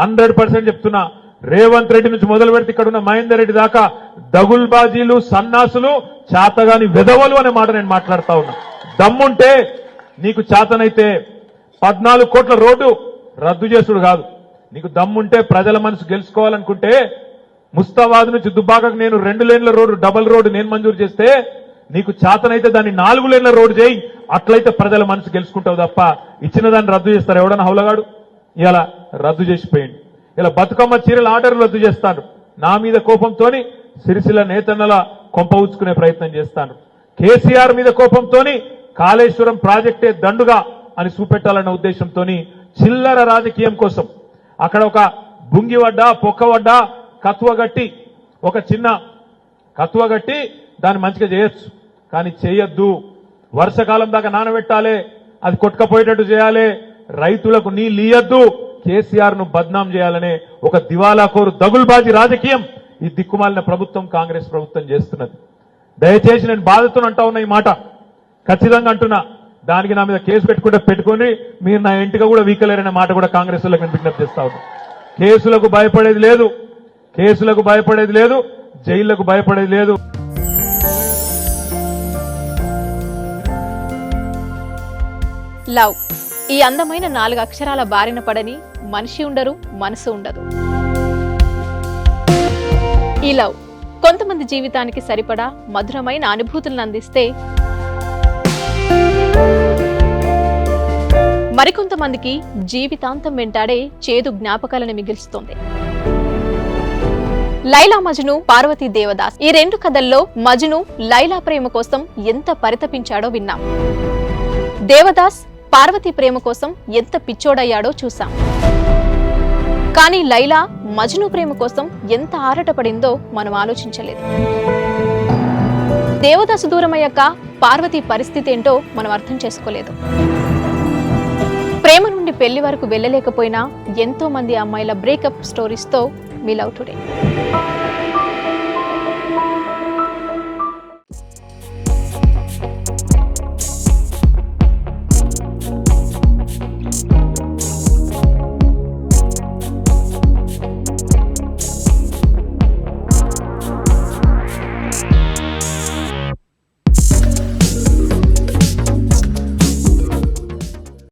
100% చెప్తున్నా. రేవంత్ రెడ్డి నుంచి మొదలు పెడితే ఇక్కడ ఉన్న మహేందర్ రెడ్డి దాకా దగుల్బాజీలు, సన్నాసులు, చాతగాని వెధవలు అనే మాట నేను మాట్లాడుతా ఉన్నా. దమ్ముంటే నీకు చాతనైతే 14 కోట్ల రోడ్డు రద్దు చేసుడు కాదు. నీకు దమ్ముంటే ప్రజల మనసు గెలుచుకోవాలనుకుంటే ముస్తాబాద్ నుంచి దుబ్బాకకు నేను 2 లేన్ల రోడ్డు, డబల్ రోడ్డు నేను మంజూరు చేస్తే నీకు చాతనైతే దాన్ని 4 లేన్ల రోడ్డు చేయి. అట్లయితే ప్రజల మనసు గెలుచుకుంటావు తప్ప ఇచ్చిన దాన్ని రద్దు చేస్తారు ఎవడన్నా హౌలగాడు? ఇలా రద్దు చేసిపోయింది. ఇలా బతుకమ్మ చీరల ఆర్డర్లు రద్దు చేస్తాను. నా మీద కోపంతోని సిరిసిల్ల నేతన్నల కొంప ఉచ్చుకునే ప్రయత్నం చేస్తాను. కేసీఆర్ మీద కోపంతోని కాళేశ్వరం ప్రాజెక్టే దండుగా అని చూపెట్టాలన్న ఉద్దేశంతో చిల్లర రాజకీయం కోసం అక్కడ ఒక బుంగివడ్డ, పొక్కవడ్డ, కత్వగట్టి, ఒక చిన్న కత్వగట్టి దాన్ని మంచిగా చేయొచ్చు, కానీ చేయొద్దు. వర్షకాలం దాకా నానబెట్టాలి, అది కొట్టుకపోయేటట్టు చేయాలి, రైతులకు నీళ్ళు ఇయ్యద్దు, కేసీఆర్ ను బద్నాం చేయాలనే ఒక దివాలాకోరు దగుల్బాజీ రాజకీయం ఈ దిక్కుమాలిన ప్రభుత్వం, కాంగ్రెస్ ప్రభుత్వం చేస్తున్నది. దయచేసి నేను బాధతో అంటా ఉన్నా, ఈ మాట ఖచ్చితంగా అంటున్నా. దానికి నా మీద కేసు పెట్టుకొని మీరు నా ఇంటిగా కూడా వీకలేరనే మాట కూడా కాంగ్రెస్ వాళ్ళకి నేను విజ్ఞప్తి చేస్తా ఉన్నా. కేసులకు భయపడేది లేదు, కేసులకు భయపడేది లేదు, జైళ్లకు భయపడేది లేదు. లవ్, ఈ అందమైన 4 అక్షరాల బారిన పడని మనిషి ఉండరు, మనసు ఉండదు. ఈ లవ్ కొంతమంది జీవితానికి సరిపడా మధురమైన అనుభూతులను అందిస్తే, మరికొంతమందికి జీవితాంతం వెంటాడే చేదు జ్ఞాపకాలను మిగిల్చుతోంది. లైలా మజ్ను, పార్వతీ దేవదాస్, ఈ 2 కథల్లో మజ్ను లైలా ప్రేమ కోసం ఎంత పరితపించాడో విన్నాం. దేవదాస్ పార్వతి ప్రేమ కోసం ఎంత పిచ్చోడయ్యాడో చూసాం. కానీ లైలా మజ్ను ప్రేమ కోసం ఎంత ఆరాటపడిందో మనం ఆలోచించలేదు. దేవదాసు దూరమయ్యాక పార్వతి పరిస్థితి ఏంటో మనం అర్థం చేసుకోలేదు. ప్రేమ నుండి పెళ్లి వరకు వెళ్ళలేకపోయినా ఎంతో మంది అమ్మాయిల బ్రేకప్ స్టోరీస్తో మీ లవ్ టుడే.